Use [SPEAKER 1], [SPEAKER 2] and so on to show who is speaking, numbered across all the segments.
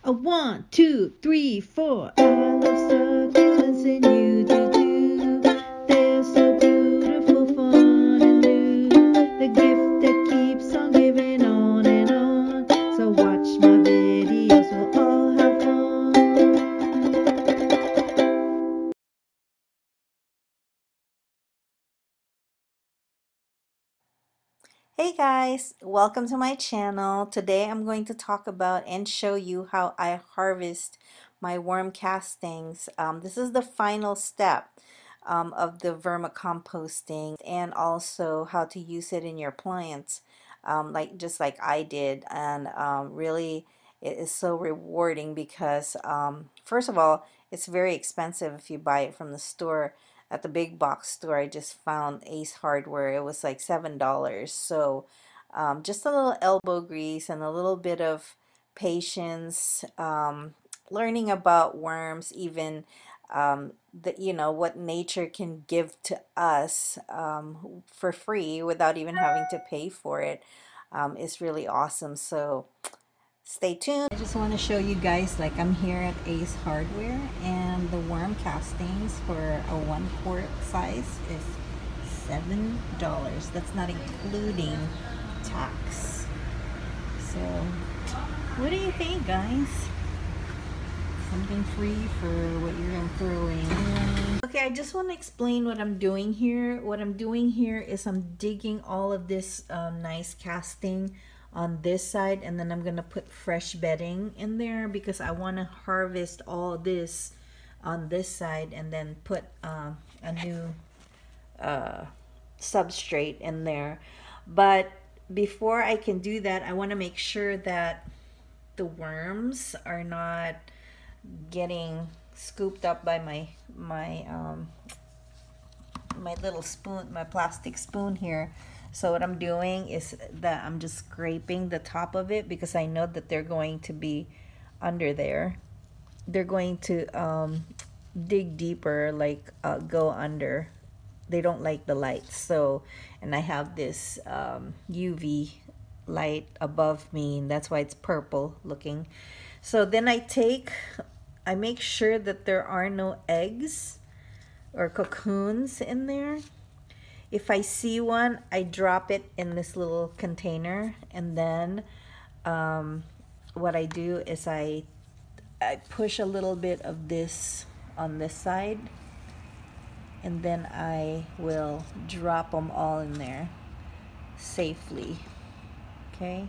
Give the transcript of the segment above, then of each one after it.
[SPEAKER 1] A 1, 2, 3, 4. I love succulents and you do too. They're so beautiful, fun and new. The gift that keeps on giving on and on. So watch my videos, we'll all have fun.
[SPEAKER 2] Hey guys, welcome to my channel. Today I'm going to talk about and show you how I harvest my worm castings. This is the final step of the vermicomposting and also how to use it in your plants just like I did, and really it is so rewarding because first of all, it's very expensive if you buy it from the store. At the big box store I just found Ace Hardware, it was like $7. So just a little elbow grease and a little bit of patience, learning about worms, even what nature can give to us for free without even having to pay for it, is really awesome. So stay tuned. I just want to show you guys, like, I'm here at Ace Hardware, and the worm castings for a 1 quart size is $7. That's not including tax. So what do you think, guys? Something free for what you're gonna throw in. Okay, I just want to explain what I'm doing here. What I'm doing here is I'm digging all of this nice casting on this side, and then I'm gonna put fresh bedding in there because I want to harvest all this on this side and then put a new substrate in there. But before I can do that, I want to make sure that the worms are not getting scooped up by my little spoon, my plastic spoon here. So what I'm doing is that I'm just scraping the top of it because I know that they're going to be under there. They're going to dig deeper, like go under. They don't like the light. So, and I have this UV light above me, and that's why it's purple looking. So then I make sure that there are no eggs or cocoons in there. If I see one, I drop it in this little container, and then what I do is I push a little bit of this on this side, and then I will drop them all in there safely. Okay,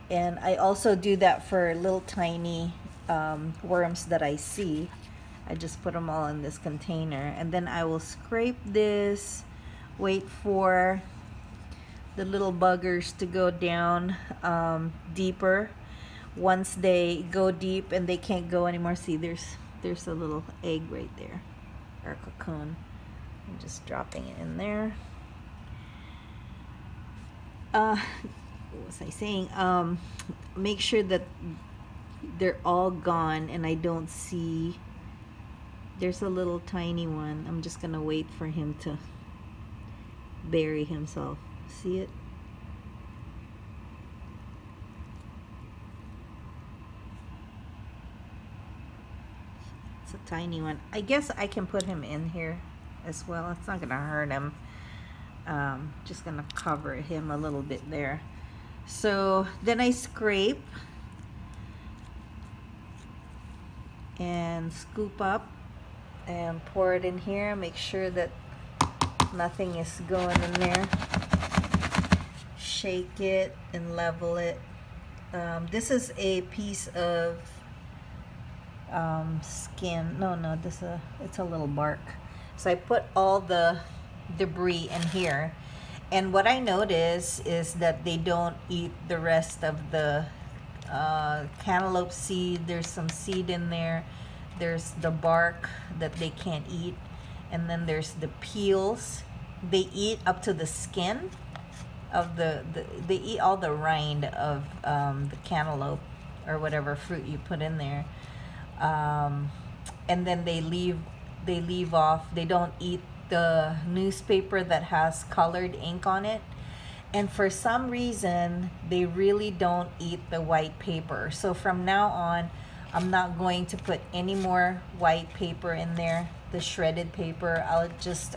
[SPEAKER 2] and I also do that for little tiny worms that I see. I just put them all in this container, and then I will scrape this, wait for the little buggers to go down deeper. Once they go deep and they can't go anymore, see, there's a little egg right there, or cocoon. I'm just dropping it in there. What was I saying? Make sure that they're all gone and I don't see. There's a little tiny one. I'm just gonna wait for him to bury himself. See it? It's a tiny one. I guess I can put him in here as well. It's not gonna hurt him. Just gonna cover him a little bit there. So then I scrape and scoop up and pour it in here. Make sure that nothing is going in there. Shake it and level it. This is a piece of skin. No, it's a little bark. So I put all the debris in here, and what I notice is that they don't eat the rest of the cantaloupe seed. There's some seed in there. There's the bark that they can't eat, and then there's the peels. They eat up to the skin of they eat all the rind of the cantaloupe or whatever fruit you put in there, and then they leave off. They don't eat the newspaper that has colored ink on it, And for some reason, they really don't eat the white paper. So from now on, I'm not going to put any more white paper in there, the shredded paper. I'll just,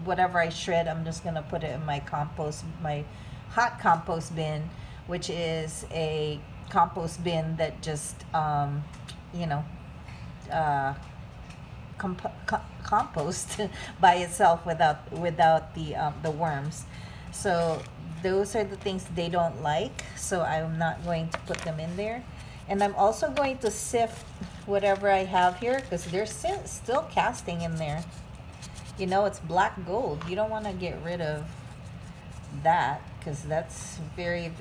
[SPEAKER 2] whatever I shred, I'm just gonna put it in my compost, my hot compost bin, which is a compost bin that just, you know, compost by itself without the worms. So those are the things they don't like, so I'm not going to put them in there. And I'm also going to sift whatever I have here, because there's still casting in there. You know, it's black gold. You don't want to get rid of that, because that's very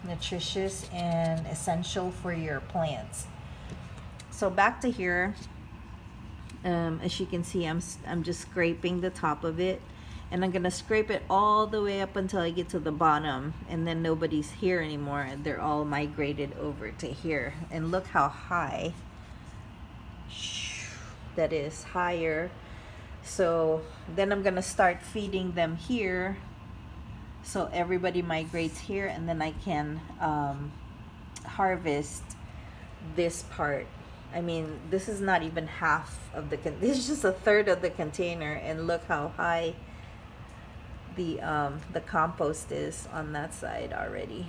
[SPEAKER 2] nutritious and essential for your plants. So back to here, as you can see, I'm just scraping the top of it, and I'm gonna scrape it all the way up until I get to the bottom, and then nobody's here anymore, and they're all migrated over to here. And look how high that is, higher. So then I'm gonna start feeding them here, so everybody migrates here, and then I can harvest this part. I mean, this is not even half of the this is just a third of the container, and look how high the compost is on that side already.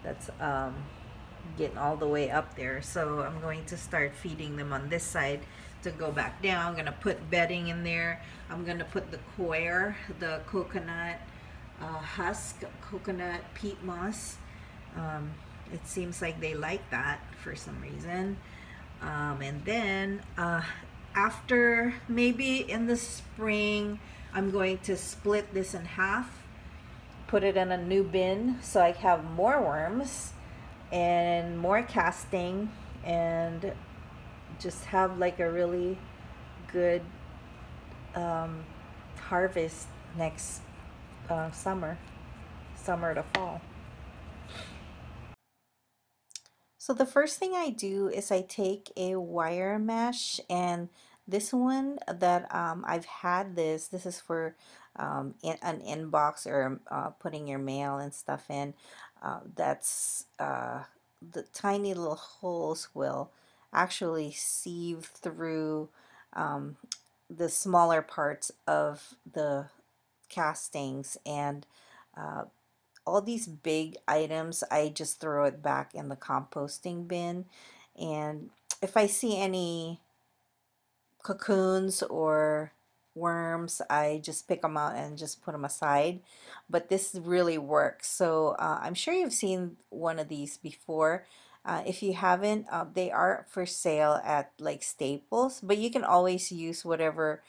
[SPEAKER 2] That's getting all the way up there. So I'm going to start feeding them on this side to go back down. I'm gonna put bedding in there. I'm gonna put the coir, the coconut husk, coconut peat moss. It seems like they like that for some reason. And then after, maybe in the spring, I'm going to split this in half, put it in a new bin, so I have more worms and more casting, and just have like a really good harvest next summer to fall. So the first thing I do is I take a wire mesh, and this one that I've had this is for an inbox, or putting your mail and stuff in. That's the tiny little holes will actually sieve through the smaller parts of the castings, and all these big items, I just throw it back in the composting bin. And if I see any cocoons or worms, I just pick them out and just put them aside. But this really works. So I'm sure you've seen one of these before. If you haven't, they are for sale at like Staples, but you can always use whatever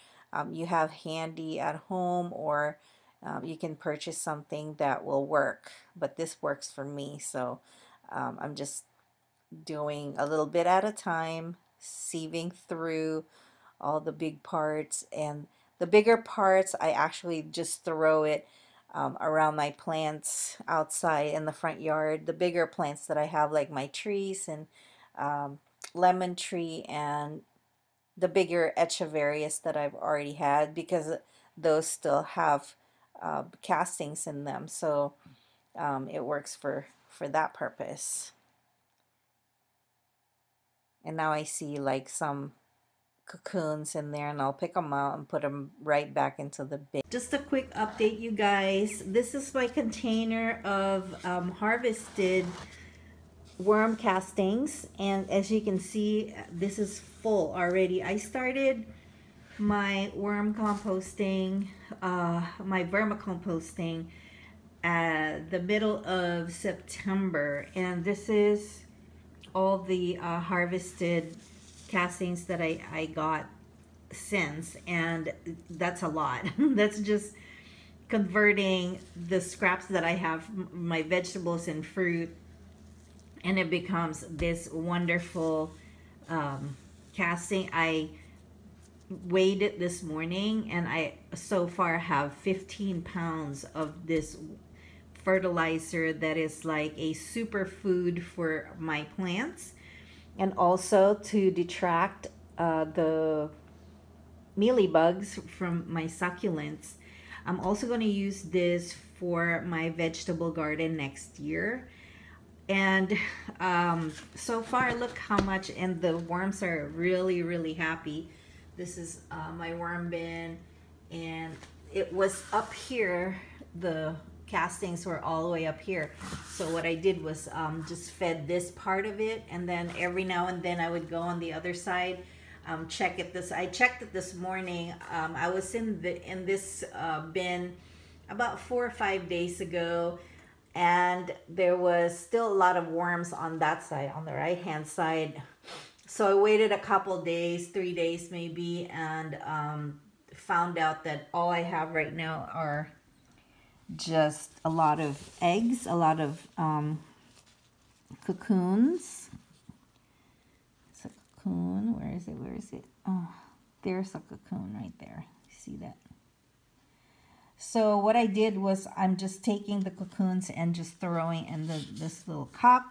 [SPEAKER 2] you have handy at home, or you can purchase something that will work. But this works for me, so I'm just doing a little bit at a time, sieving through all the big parts. And the bigger parts, I actually just throw it around my plants outside in the front yard. The bigger plants that I have, like my trees and lemon tree, and the bigger echeverias that I've already had, because those still have castings in them. So it works for that purpose. And now I see like some cocoons in there, and I'll pick them out and put them right back into the bin. Just a quick update, you guys. This is my container of harvested worm castings, and as you can see, this is full already. I started my worm composting, my vermicomposting at the middle of September, and this is all the harvested castings that I got since, and that's a lot. That's just converting the scraps that I have, my vegetables and fruit, and it becomes this wonderful casting. I weighed it this morning, and I so far have 15 pounds of this fertilizer that is like a superfood for my plants, and also to detract the mealybugs from my succulents. I'm also going to use this for my vegetable garden next year. And so far, look how much, and the worms are really, really happy. This is my worm bin, and it was up here. The castings were all the way up here. So what I did was just fed this part of it, and then every now and then I would go on the other side, check it. I checked it this morning. I was in this bin about 4 or 5 days ago, and there was still a lot of worms on that side, on the right hand side. So I waited a couple days, 3 days maybe, and found out that all I have right now are just a lot of eggs, a lot of cocoons. It's a cocoon. Where is it? Where is it? Oh, there's a cocoon right there. See that? So what I did was I'm just taking the cocoons and just throwing in this little cup.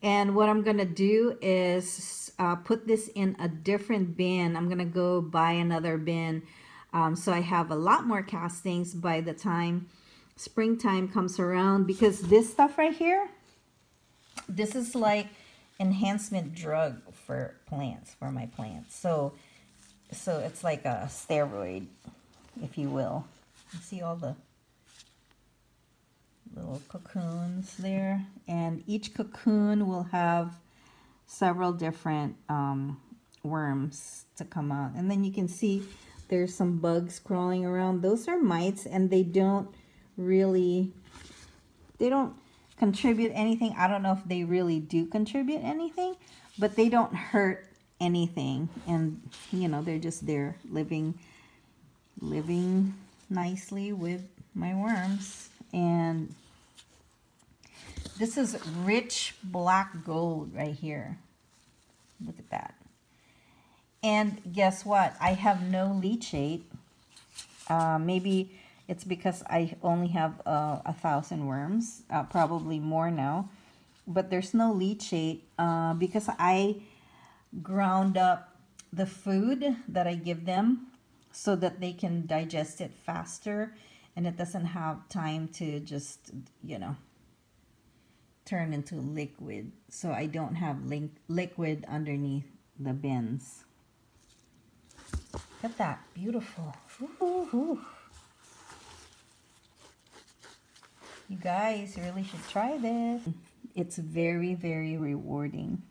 [SPEAKER 2] And what I'm going to do is put this in a different bin. I'm going to go buy another bin. So I have a lot more castings by the time springtime comes around, because this stuff right here, this is like enhancement drug for plants, for my plants. So it's like a steroid, if you will. You see all the little cocoons there, and each cocoon will have several different worms to come out. And then you can see there's some bugs crawling around. Those are mites, and they don't contribute anything. I don't know if they really do contribute anything, but they don't hurt anything. And you know, they're just there living nicely with my worms. And this is rich black gold right here. Look at that. And guess what? I have no leachate. Maybe it's because I only have 1,000 worms, probably more now. But there's no leachate because I ground up the food that I give them so that they can digest it faster, and it doesn't have time to just, you know, turn into liquid. So I don't have liquid underneath the bins. Look at that, beautiful. Ooh. You guys really should try this. It's very, very rewarding.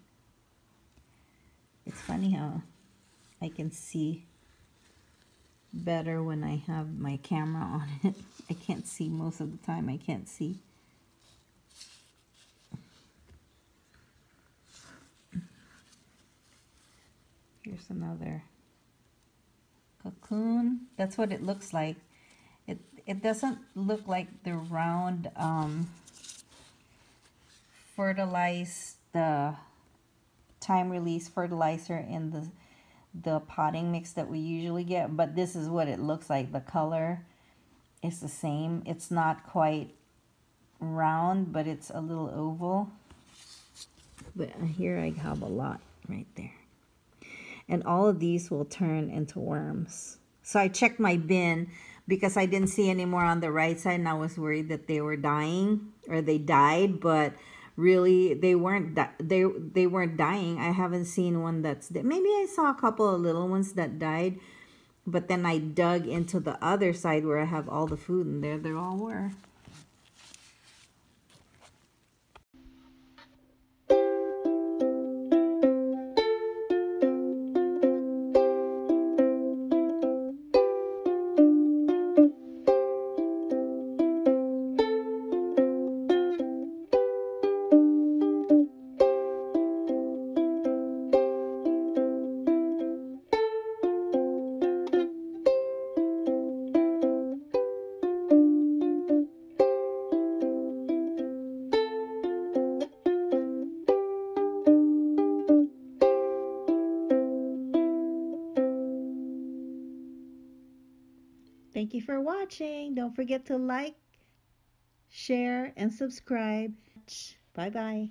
[SPEAKER 2] It's funny how I can see better when I have my camera on it. I can't see most of the time. I can't see. Here's another cocoon. That's what it looks like. It doesn't look like the round fertilized, the time release fertilizer in the potting mix that we usually get, but this is what it looks like. The color is the same. It's not quite round, but it's a little oval. But here I have a lot right there. And all of these will turn into worms. So I checked my bin because I didn't see any more on the right side, and I was worried that they were dying or they died, but really they weren't they weren't dying. I haven't seen one that's dead. Maybe I saw a couple of little ones that died, but then I dug into the other side where I have all the food, and there they all were. Thank you for watching. Don't forget to like, share, and subscribe. Bye-bye.